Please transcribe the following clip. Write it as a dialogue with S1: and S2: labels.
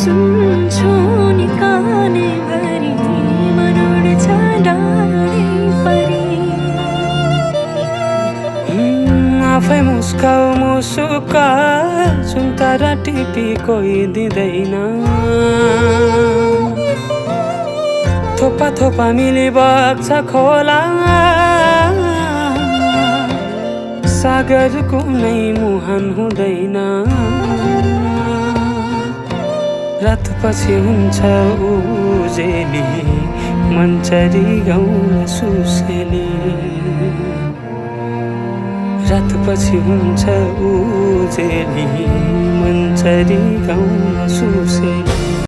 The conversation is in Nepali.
S1: सुन्छु नि कानैभरि मन उड्छ डाँडैभरि।
S2: आफै मुस्काऊ मुसुका जुन तारा टिपी कोही दिँदैन। थोपा थोपा मिली बग्छ खोला सागरको नै मुहान हुँदैन। रातपछि हुन्छ उजेली मन्चरी गाउन सुसेली। रातपछि हुन्छ उजेली मन्चरी गाउन सुसेली।